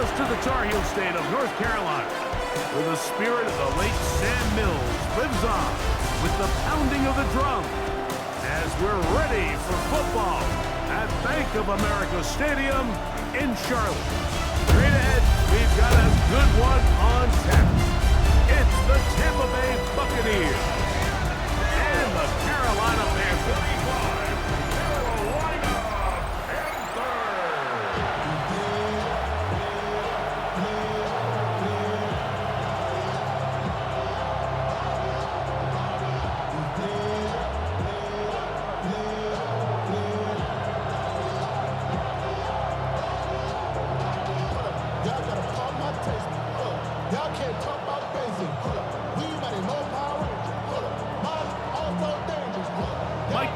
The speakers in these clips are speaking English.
us to the Tar Heel state of North Carolina, where the spirit of the late Sam Mills lives on with the pounding of the drum as we're ready for football at Bank of America Stadium in Charlotte. Straight ahead, we've got a good one on tap. It's the Tampa Bay Buccaneers and the Carolina Panthers.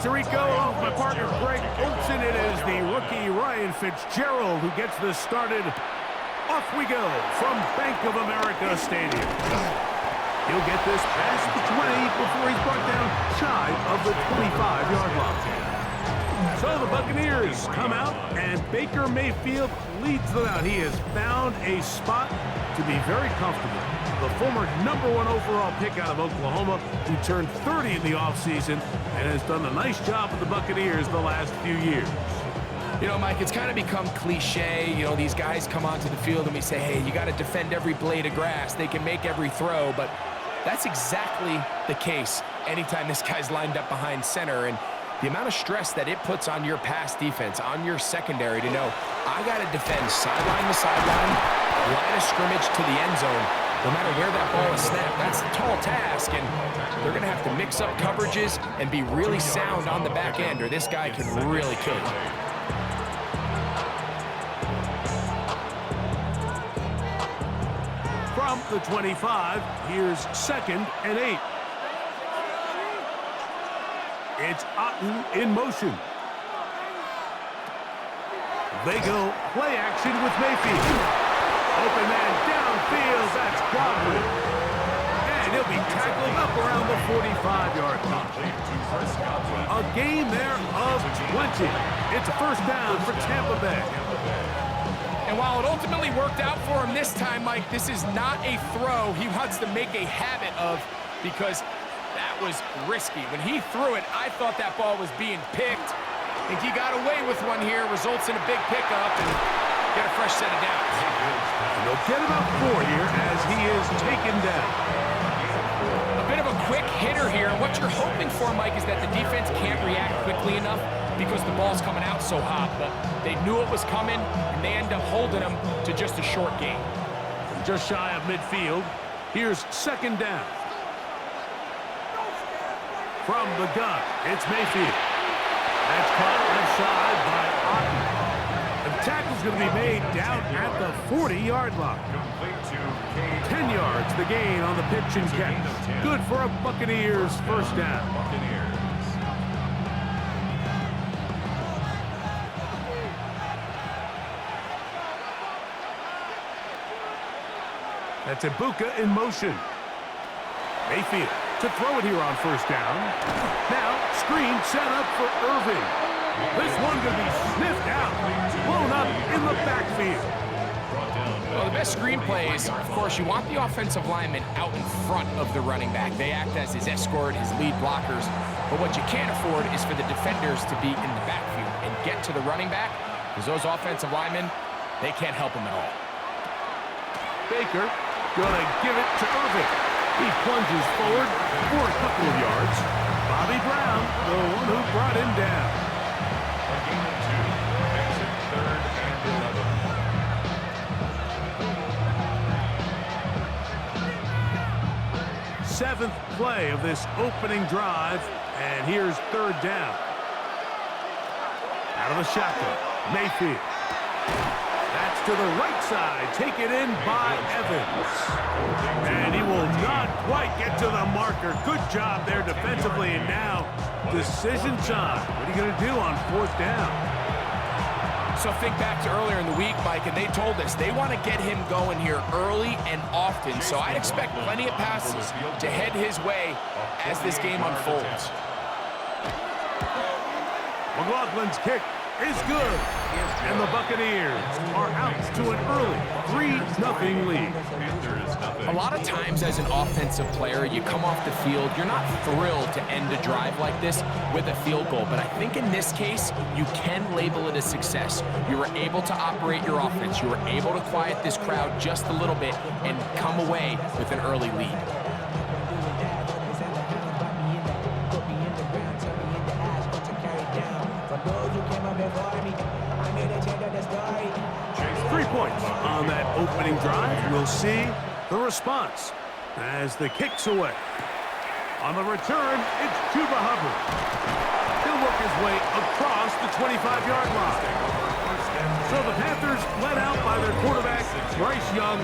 Tirico, along with my partner Greg Olson. It is the rookie Ryan Fitzgerald who gets this started. Off we go from Bank of America Stadium. He'll get this past the 20 before he's brought down shy of the 25-yard line. So the Buccaneers come out, and Baker Mayfield leads them out. He has found a spot to be very comfortable. The former #1 overall pick out of Oklahoma, who turned 30 in the offseason and has done a nice job with the Buccaneers the last few years. You know, Mike, it's kind of become cliche. You know, these guys come onto the field and we say, hey, you got to defend every blade of grass. They can make every throw, but that's exactly the case anytime this guy's lined up behind center. And the amount of stress that it puts on your pass defense, on your secondary to know, I got to defend sideline to sideline, line of scrimmage to the end zone, no matter where that ball is snapped. That's a tall task, and they're going to have to mix up coverages and be really sound on the back end, or this guy can really kill you. From the 25, here's 2nd and 8. It's Otten in motion. They go play action with Mayfield. Open man downfield, that's Godwin. And he'll be tackled up around the 45-yard line. A gain there of 20. It's a first down for Tampa Bay. And while it ultimately worked out for him this time, Mike, this is not a throw he wants to make a habit of, because that was risky. When he threw it, I thought that ball was being picked. I think he got away with one here, results in a big pickup, and get a fresh set of downs. And they'll get about 4 here as he is taken down. A bit of a quick hitter here, and what you're hoping for, Mike, is that the defense can't react quickly enough because the ball's coming out so hot. But they knew it was coming, and they end up holding him to just a short gain. Just shy of midfield, here's 2nd down. From the gun, it's Mayfield. That's caught left side by Otten. The tackle's going to be made down at the 40-yard line. 10 yards the gain on the pitch and catch. Good for a Buccaneers first down. That's Ibuka in motion. Mayfield to throw it here on first down. Now, screen set up for Irving. This one going to be sniffed out, blown up in the backfield. Well, the best screenplay is, of course, you want the offensive lineman out in front of the running back. They act as his escort, his lead blockers. But what you can't afford is for the defenders to be in the backfield and get to the running back, because those offensive linemen, they can't help him at all. Baker gonna give it to Irving. He plunges forward for a couple of yards. Bobby Brown, the one who brought him down. A gain of 2. Makes it 3rd and 11. Seventh play of this opening drive, and here's 3rd down. Out of the shotgun, Mayfield. That's to the right side, taken in by Evans. And he will not quite get to the marker. Good job there defensively, and now decision time. What are you going to do on 4th down? So think back to earlier in the week, Mike, and they told us they want to get him going here early and often. So I'd expect plenty of passes to head his way as this game unfolds. McLaughlin's kick is good. And the Buccaneers are out to an early 3-0 lead. A lot of times as an offensive player, you come off the field, you're not thrilled to end a drive like this with a field goal. But I think in this case, you can label it a success. You were able to operate your offense. You were able to quiet this crowd just a little bit and come away with an early lead. Chase 3 points on that opening drive. We'll see the response as the kick's away. On the return, it's Chuba Hubbard. He'll work his way across the 25-yard line. So the Panthers led out by their quarterback, Bryce Young.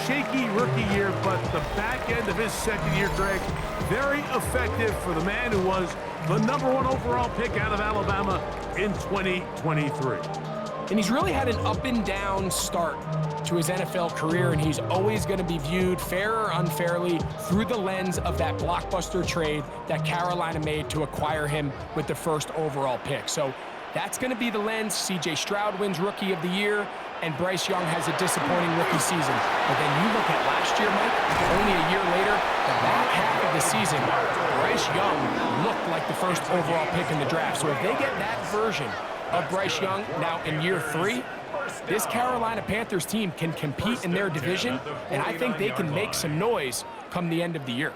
Shaky rookie year, but the back end of his second year, Greg, very effective for the man who was the #1 overall pick out of Alabama in 2023. And he's really had an up and down start to his NFL career, and he's always going to be viewed, fair or unfairly, through the lens of that blockbuster trade that Carolina made to acquire him with the first overall pick. So that's going to be the lens. C.J. Stroud wins Rookie of the Year, and Bryce Young has a disappointing rookie season. But then you look at last year, Mike, only a year later, the back half of the season, Bryce Young looked like the first overall pick in the draft. So if they get that version of Bryce Young now in year 3, this Carolina Panthers team can compete in their division, and I think they can make some noise come the end of the year.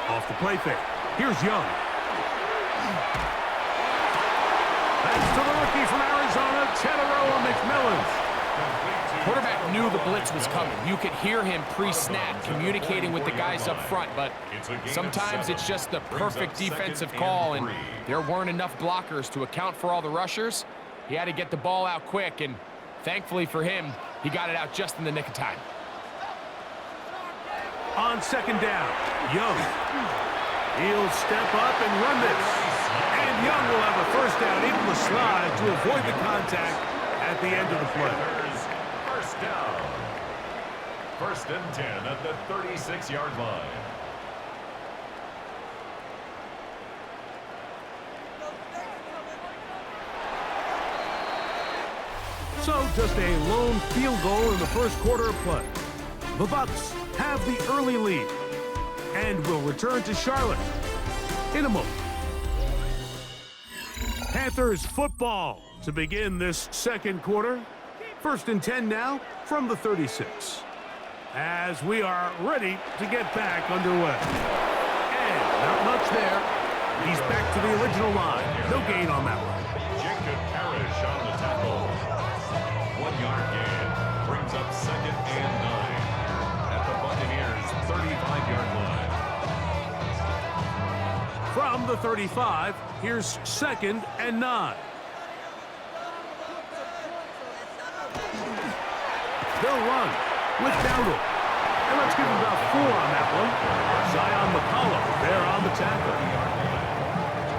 Off the play fake. Here's Young. That's to the rookie from Arizona, Teteroa McMillan. Quarterback knew the blitz was coming. You could hear him pre-snap communicating with the guys up front, but sometimes it's just the perfect defensive call, and there weren't enough blockers to account for all the rushers. He had to get the ball out quick, and thankfully for him, he got it out just in the nick of time. On second down, Young. He'll step up and run this. And Young will have a first down, able to slide to avoid the contact at the end of the play. First down. First and 10 at the 36-yard line. So just a lone field goal in the first quarter of play. The Bucs have the early lead and will return to Charlotte in a moment. Panthers football to begin this second quarter. First and 10 now from the 36. As we are ready to get back underway. And not much there. He's back to the original line. No gain on that one. Jacob Parrish on the tackle. 1-yard gain brings up second and 9 at the Buccaneers' 35-yard line. From the 35, here's second and 9. They'll run with Dowdle. And let's give him about 4 on that one. Zion McCollum there on the tackle.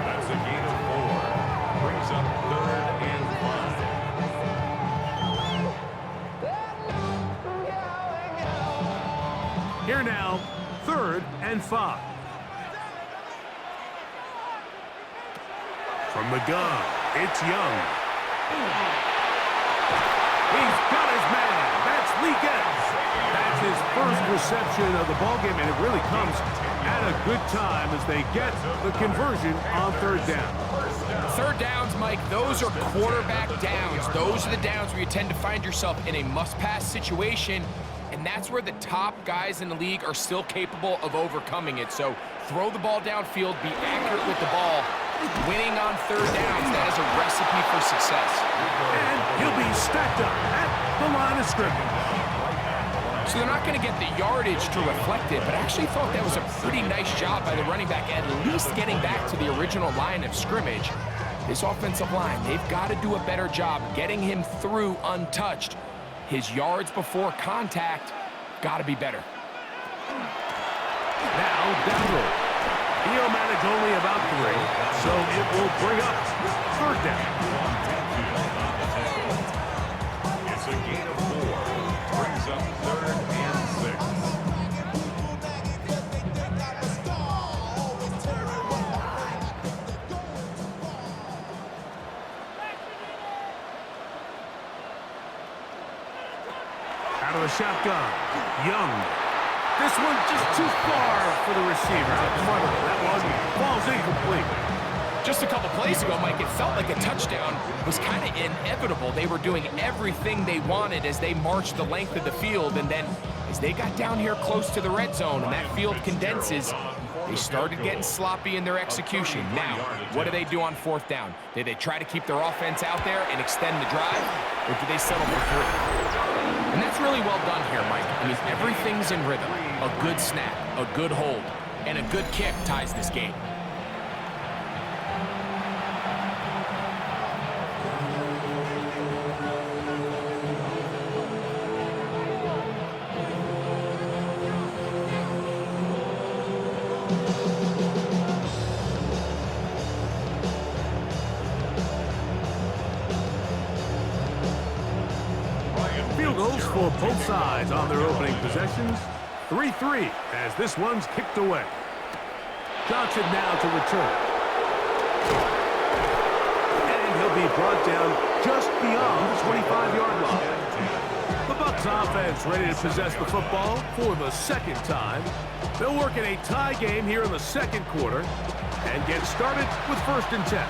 That's a gain of 4. Brings up third and 5. Here now, third and 5. From the gun, it's Young. He's got his man. That's Leakens. That's his first reception of the ballgame, and it really comes at a good time as they get the conversion on third down. Third downs, Mike, those are quarterback downs. Those are the downs where you tend to find yourself in a must-pass situation, and that's where the top guys in the league are still capable of overcoming it. So throw the ball downfield, be accurate with the ball. Winning on third downs, that is a recipe for success. And he'll be stacked up at the line of scrimmage. So they're not going to get the yardage to reflect it, but I actually thought that was a pretty nice job by the running back, at least getting back to the original line of scrimmage. This offensive line, they've got to do a better job getting him through untouched. His yards before contact got to be better. Now, Dowdle. He'll manage only about 3, so it will bring up third down. It's a gain of 4. Brings up third and 6. shotgun. Young. This one just too far for the receiver. Out in front of him. That one falls incomplete. Just a couple plays ago, Mike, it felt like a touchdown was kind of inevitable. They were doing everything they wanted as they marched the length of the field, and then as they got down here close to the red zone and that field condenses, they started getting sloppy in their execution. Now, what do they do on fourth down? Did they try to keep their offense out there and extend the drive, or do they settle for 3? And that's really well done here, Mike. I mean, everything's in rhythm. A good snap, a good hold, and a good kick ties this game. Field goals for both sides on their opening possessions. 3-3 as this one's kicked away. Johnson now to return. And he'll be brought down just beyond the 25-yard line. The Bucs offense ready to possess the football for the second time. They'll work in a tie game here in the second quarter and get started with 1st and 10.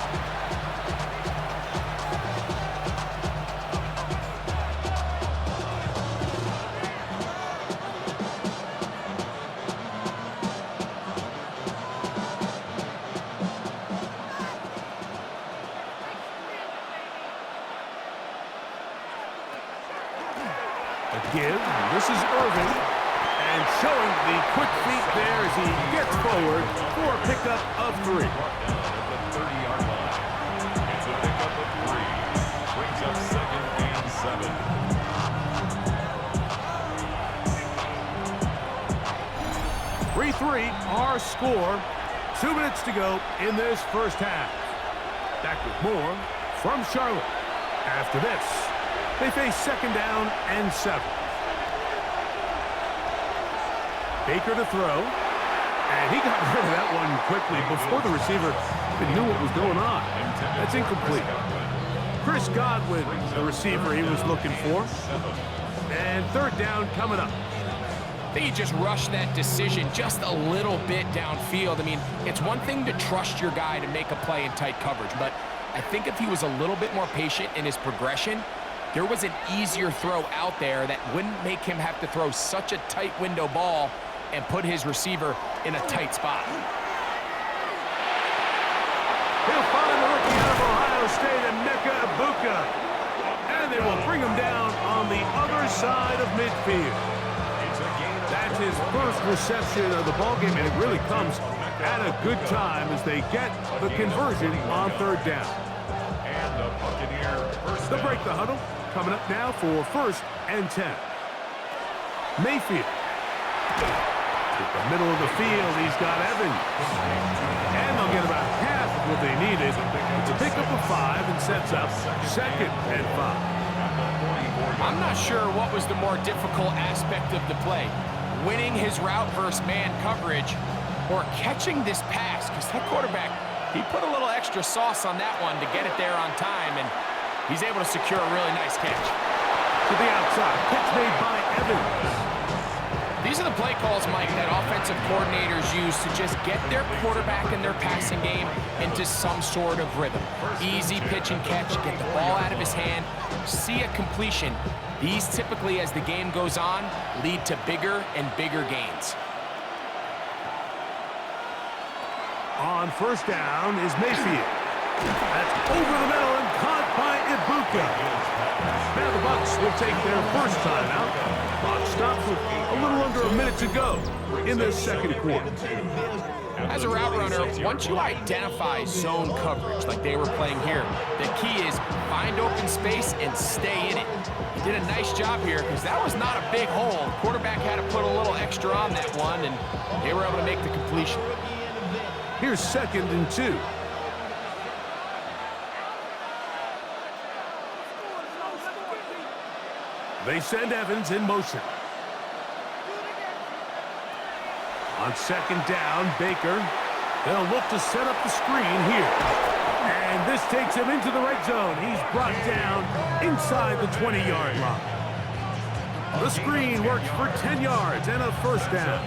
Give. This is Irving. And showing the quick feet there as he gets forward for a pickup of 3. At the 30-yard line. It's a pickup of 3. Brings up 2nd and 7. 3-3, our score. 2 minutes to go in this first half. Back with more from Charlotte. After this, they face 2nd down and 7. Baker to throw. And he got rid of that one quickly before the receiver even knew what was going on. That's incomplete. Chris Godwin, the receiver he was looking for. And 3rd down coming up. I think he just rushed that decision just a little bit downfield. I mean, it's one thing to trust your guy to make a play in tight coverage, but I think if he was a little bit more patient in his progression, there was an easier throw out there that wouldn't make him have to throw such a tight window ball and put his receiver in a tight spot. He'll find the rookie out of Ohio State, Emeka Egbuka. And they will bring him down on the other side of midfield. That's his first reception of the ballgame, and it really comes at a good time as they get the conversion on 3rd down. And the Buccaneer first They'll down. break the huddle. Coming up now for 1st and 10. Mayfield. To the middle of the field, he's got Evans. And they'll get about half of what they needed. It's a pickup of 5 and sets up 2nd and 5. I'm not sure what was the more difficult aspect of the play, winning his route versus man coverage or catching this pass, because that quarterback, he put a little extra sauce on that one to get it there on time, and he's able to secure a really nice catch. To the outside, catch made by Evans. These are the play calls, Mike, that offensive coordinators use to just get their quarterback and their passing game into some sort of rhythm. Easy pitch and catch, get the ball out of his hand, see a completion. These typically, as the game goes on, lead to bigger and bigger gains. On 1st down is Mayfield. That's over the middle and caught by Egbuka. Now the Bucs will take their first timeout. Clock stops with a little under a minute to go in this second quarter. As a route runner, once you identify zone coverage like they were playing here, the key is find open space and stay in it. He did a nice job here because that was not a big hole. The quarterback had to put a little extra on that one, and they were able to make the completion. Here's 2nd and 2. They send Evans in motion. On 2nd down, Baker. They'll look to set up the screen here. And this takes him into the red zone. He's brought down inside the 20-yard line. The screen works for 10 yards and a first down.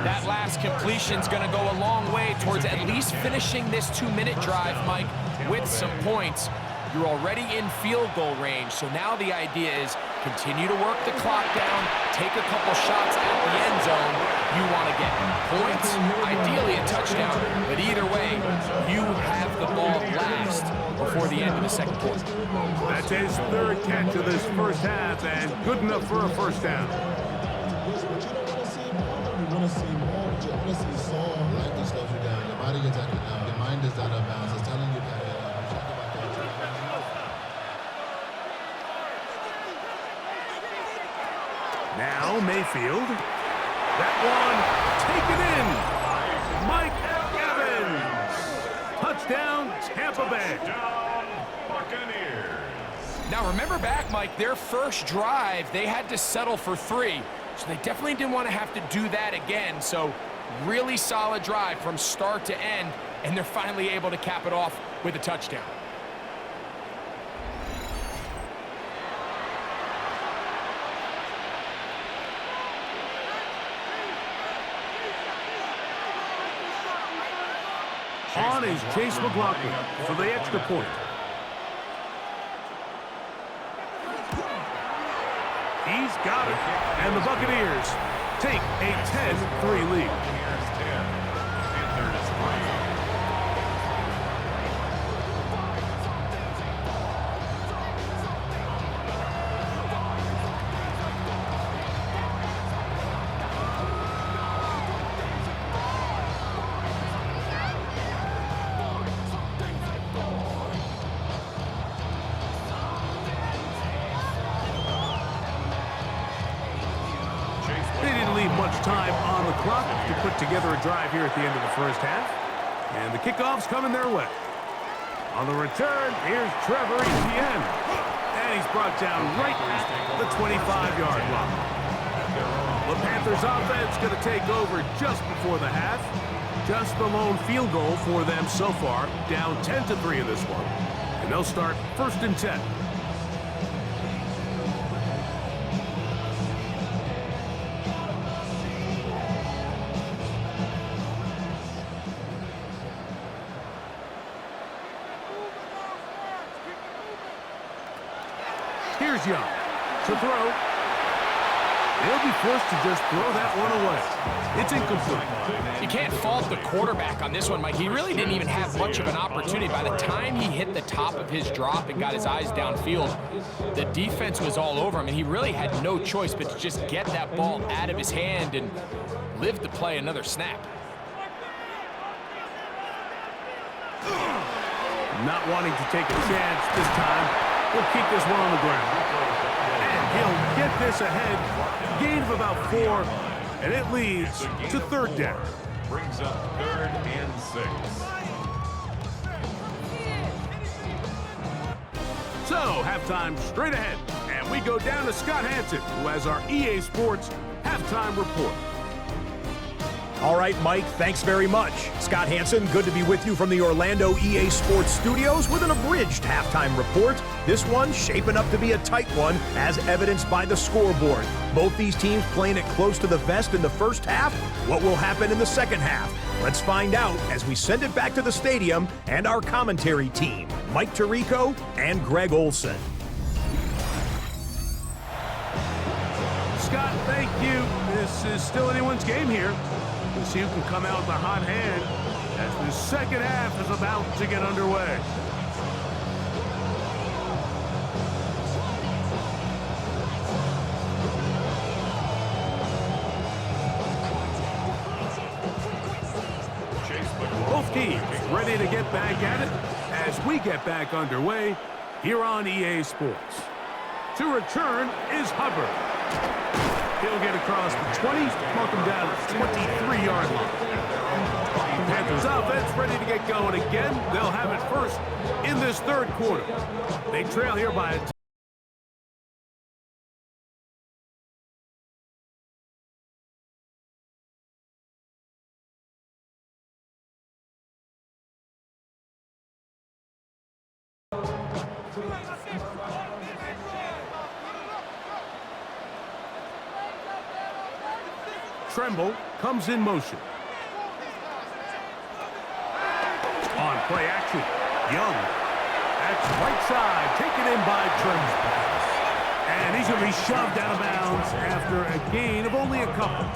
That last completion's going to go a long way towards at least finishing this 2-minute drive, Mike, with some points. You're already in field goal range, so now the idea is continue to work the clock down, take a couple shots at the end zone. You want to get points, ideally a touchdown, but either way, you have the ball last before the end of the second quarter. That's his third catch of this first half, and good enough for a first down. You want to see more, but you want to see Saul like this slows you down. Your body gets out of down. Your mind is out of bounds. It's telling you that. Now Mayfield. That one taken in. Mike Evans. Touchdown, Tampa Bay. Buccaneers. Now remember back, Mike, their first drive, they had to settle for 3. So they definitely didn't want to have to do that again. So really solid drive from start to end, and they're finally able to cap it off with a touchdown. On is Chase McLaughlin for the extra point. He's got it. And the Buccaneers take a 10-3 lead. Buccaneers 10, Panthers 3. They didn't leave much time on the clock to put together a drive here at the end of the first half. And the kickoff's coming their way. On the return, here's Trevor Etienne. And he's brought down right at the 25-yard line. The Panthers offense going to take over just before the half. Just the lone field goal for them so far, down 10-3 in this one. And they'll start 1st and 10. Here's Young to throw. They'll be forced to just throw that one away. It's incomplete. You can't fault the quarterback on this one, Mike. He really didn't even have much of an opportunity. By the time he hit the top of his drop and got his eyes downfield, the defense was all over him, and he really had no choice but to just get that ball out of his hand and live to play another snap. Not wanting to take a chance this time. We'll keep this one on the ground. And he'll get this ahead. Gain of about 4, and it leads to 3rd down. Brings up 3rd and 6. So, halftime straight ahead. And we go down to Scott Hansen, who has our EA Sports halftime report. All right, Mike, thanks very much. Scott Hansen, good to be with you from the Orlando EA Sports Studios with an abridged halftime report. This one shaping up to be a tight one, as evidenced by the scoreboard. Both these teams playing it close to the vest in the first half. What will happen in the second half? Let's find out as we send it back to the stadium and our commentary team, Mike Tirico and Greg Olson. Scott, thank you. This is still anyone's game here. We'll see who can come out with a hot hand as the second half is about to get underway. Both teams ready to get back at it as we get back underway here on EA Sports. To return is Hubbard. He'll get across the 20, mark him down at the 23-yard line. Panthers offense ready to get going again. They'll have it first in this 3rd quarter. They trail here by a Tremble comes in motion. On play action, Young. That's right side, taken in by Tremble. And he's going to be shoved out of bounds after a gain of only a couple.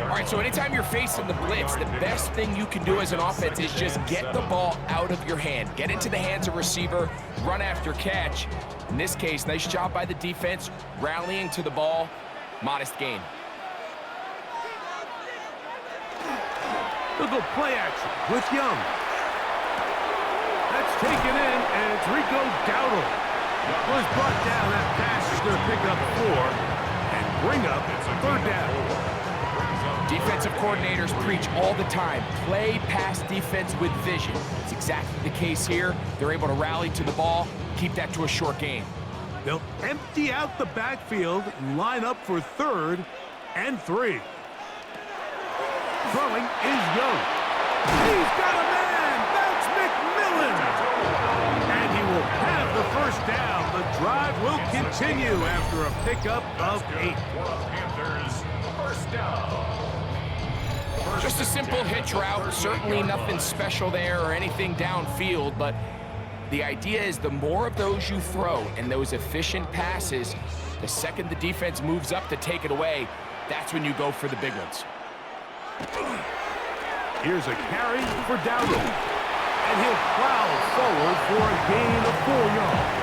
All right, so anytime you're facing the blitz, the best thing you can do as an offense is just get the ball out of your hand. Get into the hands of receiver, run after catch. In this case, nice job by the defense, rallying to the ball. Modest gain. They'll go play action with Young. That's taken in, and it's Rico Dowdle. Was brought down. That pass is going to pick up 4 and bring up third down. Defensive coordinators preach all the time, play pass defense with vision. It's exactly the case here. They're able to rally to the ball, keep that to a short gain. They'll empty out the backfield and line up for 3rd and 3. Throwing is Young. He's got a man. That's McMillan. And he will have the first down. The drive will continue after a pickup of 8. Panthers, first down. Just a simple hitch route, certainly nothing special there or anything downfield, but the idea is the more of those you throw and those efficient passes, the second the defense moves up to take it away, that's when you go for the big ones. Here's a carry for Dowdle, and he'll plow forward for a gain of 4 yards.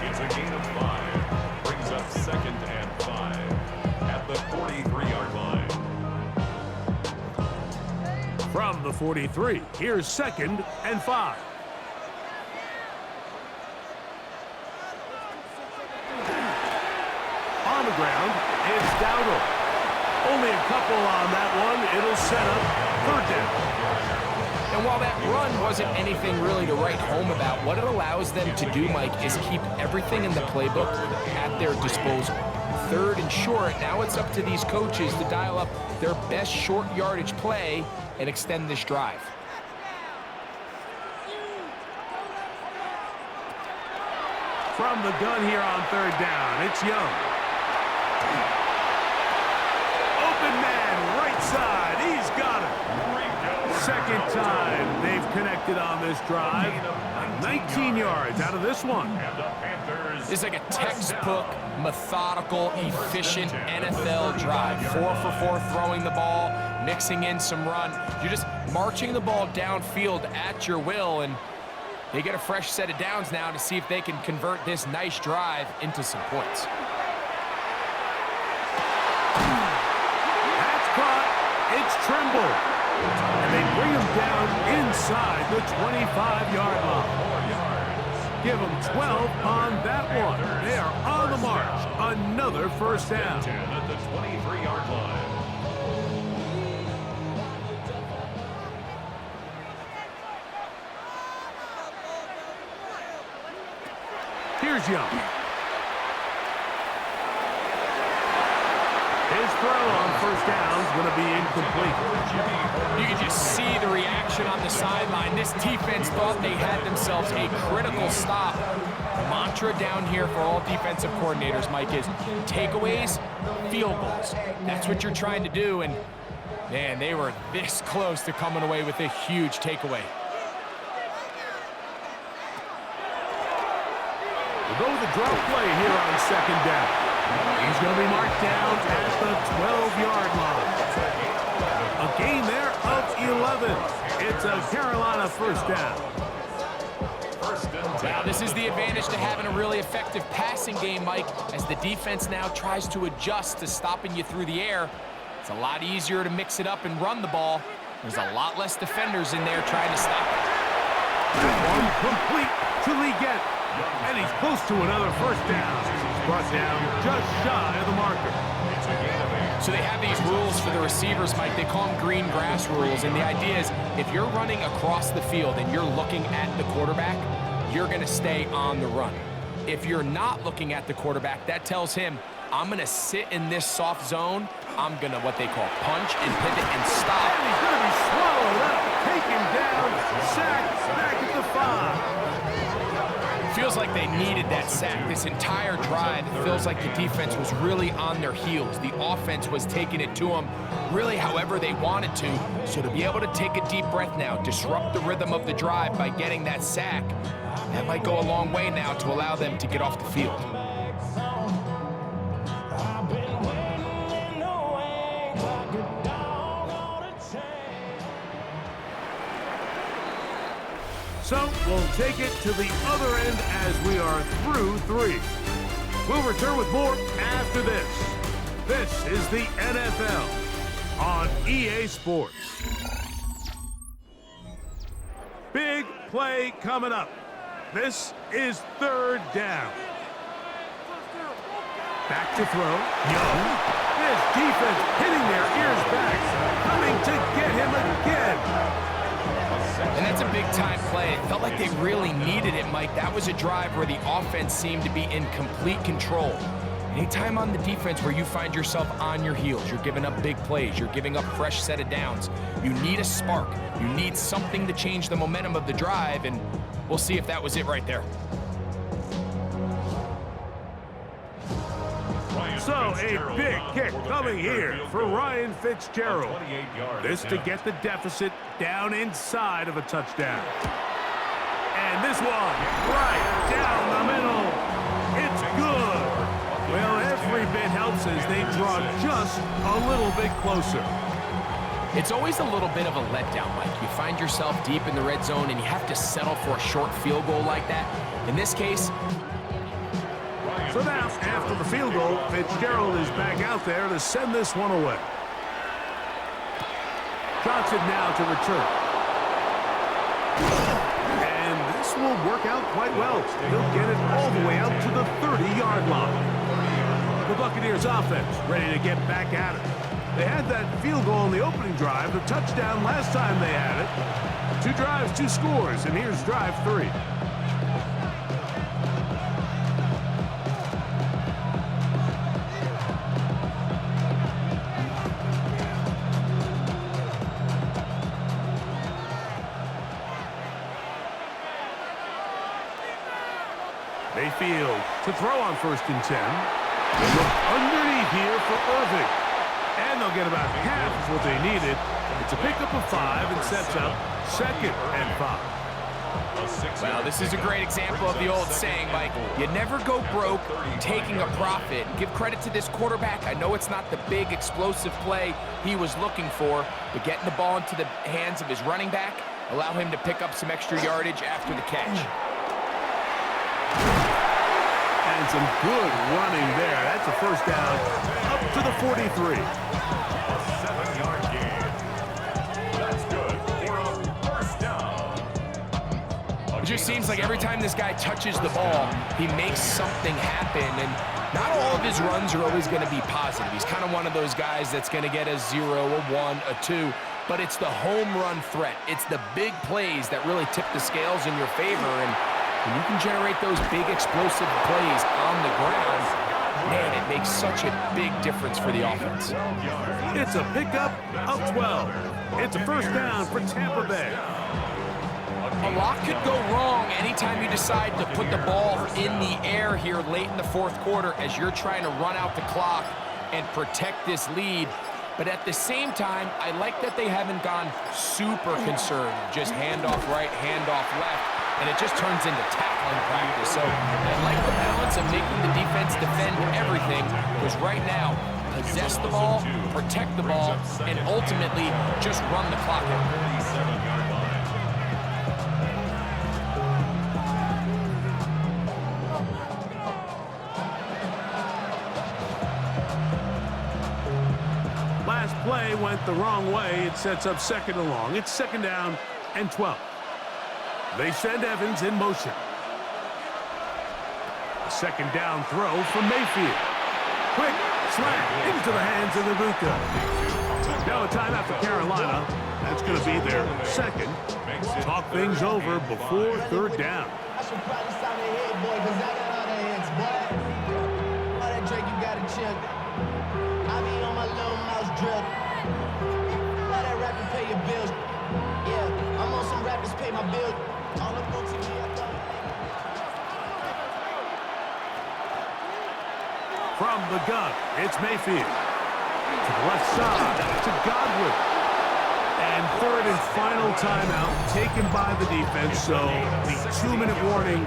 It's a gain of 5. Brings up 2nd and 5 at the 43-yard line. From the 43, here's 2nd and 5. On the ground, it's Dowdle. Only a couple on that one. It'll set up 3rd down. And while that run wasn't anything really to write home about, what it allows them to do, Mike, is keep everything in the playbook at their disposal. 3rd and short, now it's up to these coaches to dial up their best short yardage play and extend this drive. From the gun here on 3rd down, it's Young. Open man, right side, he's got it. 2nd time they've connected on this drive. 19 yards out of this one. This is like a textbook, methodical, efficient NFL drive. 4 for 4 throwing the ball, mixing in some run. You're just marching the ball downfield at your will, and they get a fresh set of downs now to see if they can convert this nice drive into some points. That's caught. It's Tremble. And they bring him down inside the 25-yard line. Give them 12 on that one. They are on the march. Another first down. At the 23-yard line. Here's Young. His throw on first down is going to be incomplete. You can just see the reaction on the sideline. This defense thought they had themselves a critical stop. The mantra down here for all defensive coordinators, Mike, is takeaways, field goals. That's what you're trying to do, and man, they were this close to coming away with a huge takeaway. We'll go with the drop play here on 2nd down. He's going to be marked down at the 12-yard line. A gain there of 11. It's a Carolina first down. Now, this is the advantage to having a really effective passing game, Mike, as the defense now tries to adjust to stopping you through the air. It's a lot easier to mix it up and run the ball. There's a lot less defenders in there trying to stop it. One complete to Leggett. And he's close to another first down. He's brought down just shy of the marker. So they have these rules for the receivers, Mike. They call them green grass rules. And the idea is if you're running across the field and you're looking at the quarterback, you're going to stay on the run. If you're not looking at the quarterback, that tells him, I'm going to sit in this soft zone. I'm going to what they call punch and pivot and stop. And he's going to be swallowed up, taken down, sacked back at the 5. Feels like they needed that sack. This entire drive, it feels like the defense was really on their heels. The offense was taking it to them really however they wanted to. So to be able to take a deep breath now, disrupt the rhythm of the drive by getting that sack, that might go a long way now to allow them to get off the field. So we'll take it to the other end as we are through 3. We'll return with more after this. This is the NFL on EA Sports. Big play coming up. This is 3rd down. Back to throw. Young. This defense hitting their ears back. Coming to get him again. And that's a big-time play. It felt like they really needed it, Mike. That was a drive where the offense seemed to be in complete control. Anytime on the defense where you find yourself on your heels, you're giving up big plays, you're giving up fresh set of downs, you need a spark. You need something to change the momentum of the drive, and we'll see if that was it right there. So a big kick coming here for Ryan Fitzgerald. This to get the deficit down inside of a touchdown. And this one right down the middle. It's good. Well, every bit helps as they draw just a little bit closer. It's always a little bit of a letdown, Mike. You find yourself deep in the red zone and you have to settle for a short field goal like that. In this case, so now, after the field goal, Fitzgerald is back out there to send this one away. Johnson now to return. And this will work out quite well. He'll get it all the way out to the 30-yard line. The Buccaneers offense ready to get back at it. They had that field goal in the opening drive, the touchdown last time they had it. 2 drives, 2 scores, and here's drive 3. Mayfield to throw on 1st and 10. They look underneath here for Irving. And they'll get about half of what they needed. It's a pickup of 5 and sets up 2nd and 5. Well, this is a great example of the old saying, Mike. You never go broke taking a profit. Give credit to this quarterback. I know it's not the big explosive play he was looking for, but getting the ball into the hands of his running back, allow him to pick up some extra yardage after the catch. And some good running there. That's a 1st down up to the 43. 7-yard gain. That's good for a 1st down. It just seems like every time this guy touches the ball, he makes something happen, and not all of his runs are always going to be positive. He's kind of one of those guys that's going to get a 0, a 1, a 2, but it's the home run threat. It's the big plays that really tip the scales in your favor, and when you can generate those big explosive plays on the ground, man, it makes such a big difference for the offense. It's a pickup of 12. It's a 1st down for Tampa Bay. A lot could go wrong anytime you decide to put the ball in the air here late in the 4th quarter as you're trying to run out the clock and protect this lead. But at the same time, I like that they haven't gone super conservative. Just handoff right, handoff left, and it just turns into tackling practice. So I like the balance of making the defense defend everything, because right now, possess the ball, protect the ball, and ultimately just run the clock out. 37-yard line. Last play went the wrong way. It sets up 2nd and long. It's 2nd down and 12. They send Evans in motion. A 2nd down throw from Mayfield. Quick slant into the hands of Ibuka. Now a timeout for Carolina. That's going to be their 2nd. Talk things over before 3rd down. I should probably stop the head, boy, because I got all the hits, boy. All that Drake, you got to chill. I be on my little mouse drill. All that rapping pay your bills. Yeah, I'm on some rappers pay my bills. All up on TV, I thought. From the gun, it's Mayfield. To the left side, to Godwin. And third and final timeout taken by the defense, so the 2-minute warning,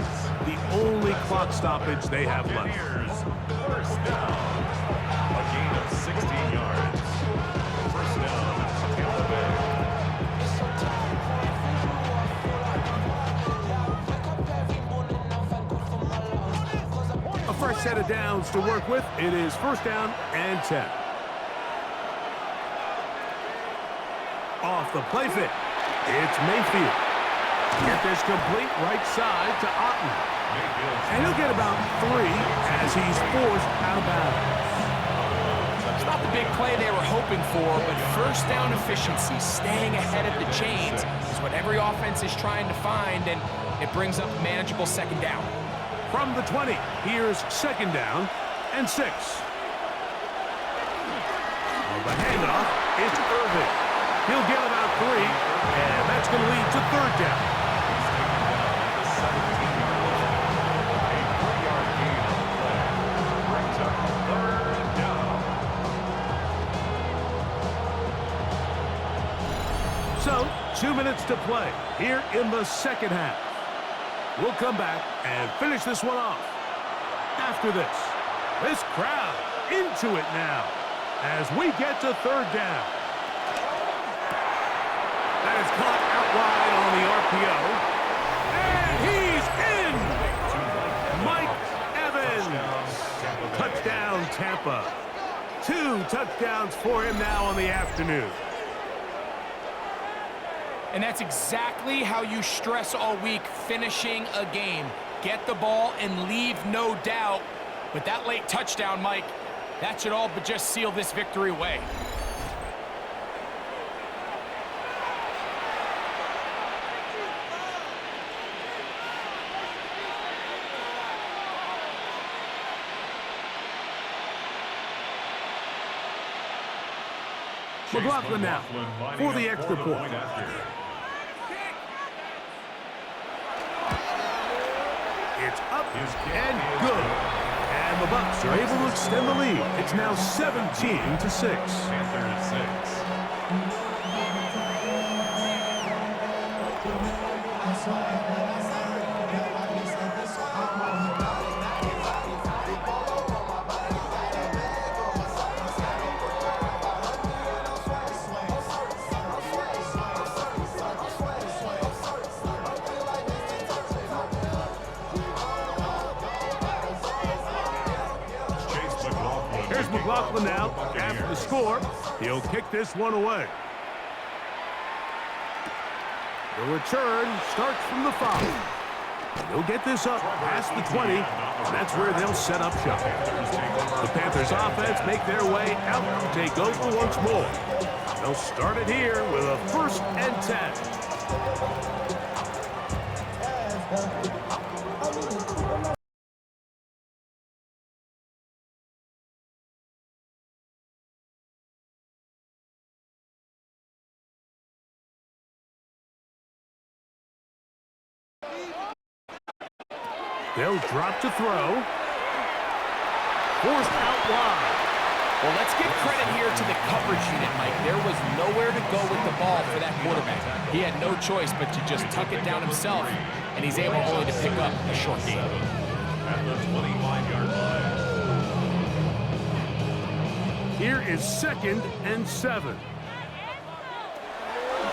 the only clock stoppage they have left. First down. A gain of 16 yards. First down, Tampa Bay. A fresh set of downs to work with. It is first down and 10. Off the play fake. It's Mayfield. Get this complete right side to Otten. And he'll get about 3 as he's forced out of bounds. It's not the big play they were hoping for, but first down efficiency, staying ahead of the chains, is what every offense is trying to find, and it brings up a manageable second down. From the 20, here's second down and 6. On the handoff, it's Irving. He'll get about 3, and that's going to lead to third down. He's taken down at the 17-yard line. A 3-yard gain on the play. Brings up third down. So, 2 minutes to play here in the second half. We'll come back and finish this one off. After this crowd into it now as we get to third down. That is caught out wide on the RPO. And he's in! Mike Evans. Touchdown, Tampa. 2 touchdowns for him now on the afternoon. And that's exactly how you stress all week, finishing a game. Get the ball and leave no doubt. But that late touchdown, Mike, that should all but just seal this victory away. McLaughlin now for the extra point. It's up and good. And the Bucs are able to extend the lead. It's now 17-6. Panthers 6. Here's McLaughlin now after the score. He'll kick this one away. The return starts from the 5. He'll get this up past the 20, and that's where they'll set up shop. The Panthers offense make their way out to take over once more. They'll start it here with a 1st and 10. They'll drop to throw. Forced out wide. Well, let's give credit here to the coverage unit, Mike. There was nowhere to go with the ball for that quarterback. He had no choice but to just tuck it down himself, and he's able only to pick up a short gain. At the 25-yard line. Here is 2nd and 7.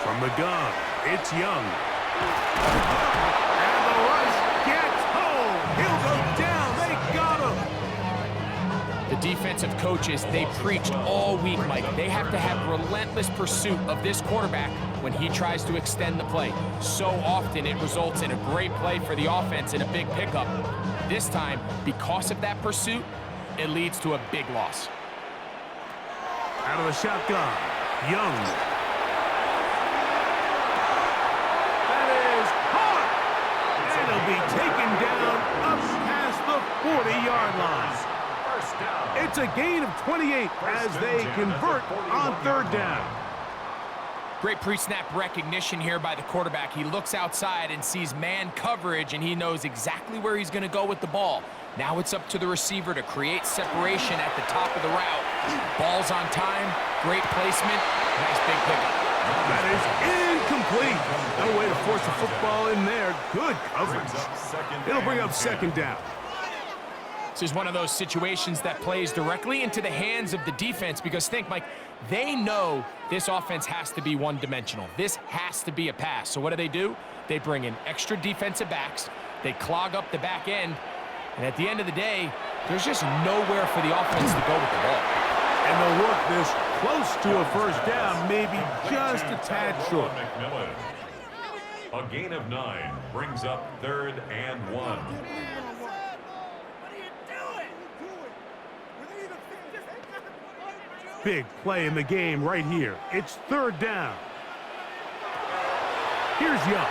From the gun, it's Young. And the rush gets home. He'll go down. They got him. The defensive coaches, they preached all week, Mike. They have to have relentless pursuit of this quarterback when he tries to extend the play. So often it results in a great play for the offense and a big pickup. This time, because of that pursuit, it leads to a big loss. Out of the shotgun, Young. That is caught. And it'll be taken down up past the 40-yard line. First down. It's a gain of 28 as they convert on 3rd down. Great pre-snap recognition here by the quarterback. He looks outside and sees man coverage, and he knows exactly where he's going to go with the ball. Now it's up to the receiver to create separation at the top of the route. Ball's on time, great placement, nice big pickup. That is incomplete. No way to force the football in there. Good coverage. It'll bring up second down. This is one of those situations that plays directly into the hands of the defense because think, Mike, they know this offense has to be one-dimensional. This has to be a pass. So what do? They bring in extra defensive backs. They clog up the back end. And at the end of the day, there's just nowhere for the offense to go with the ball. And they'll work this close to a first down, maybe just a tad short. A gain of 9 brings up 3rd and 1. Big play in the game right here. It's 3rd down. Here's Young.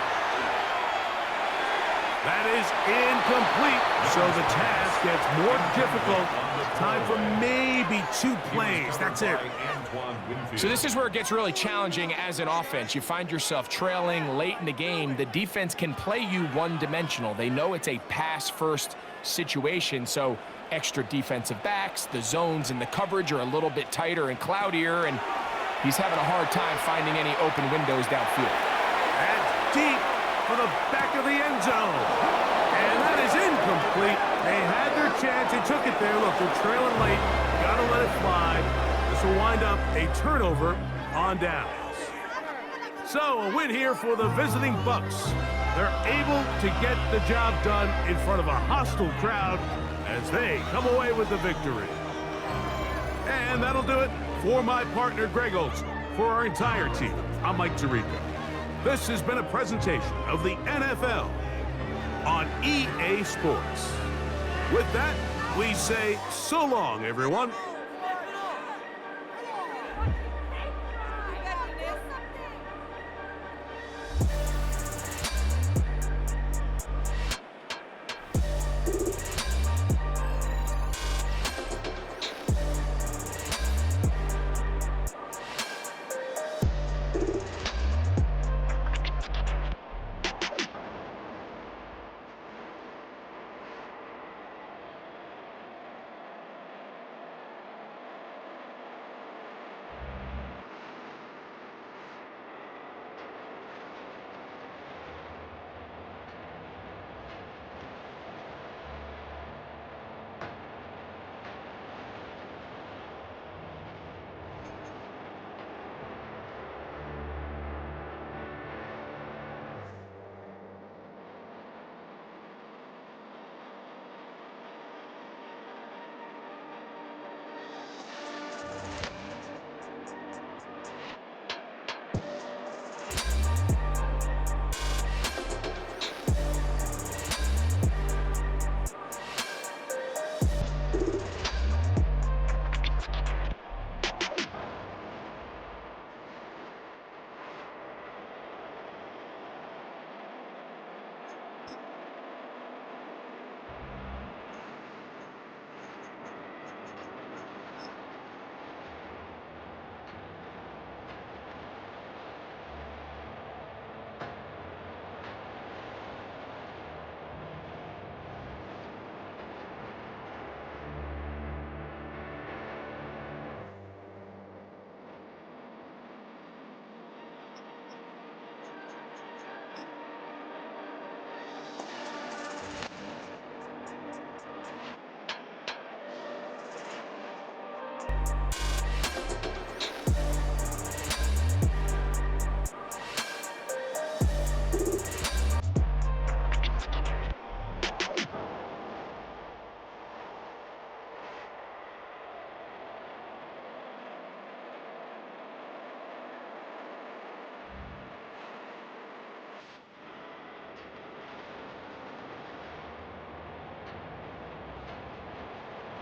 That is incomplete. So the task gets more difficult. Time for maybe 2 plays. That's it. So this is where it gets really challenging as an offense. You find yourself trailing late in the game. The defense can play you one-dimensional. They know it's a pass-first situation, so extra defensive backs, the zones and the coverage are a little bit tighter and cloudier, and he's having a hard time finding any open windows downfield. That's deep for the back of the end zone. And that is incomplete. They had their chance. They took it there. Look, they're trailing late. Got to let it fly. This will wind up a turnover on downs. So a win here for the visiting Bucs. They're able to get the job done in front of a hostile crowd as they come away with the victory. And that'll do it for my partner, Greg Olson. For our entire team, I'm Mike Tirico. This has been a presentation of the NFL on EA Sports. With that, we say so long, everyone.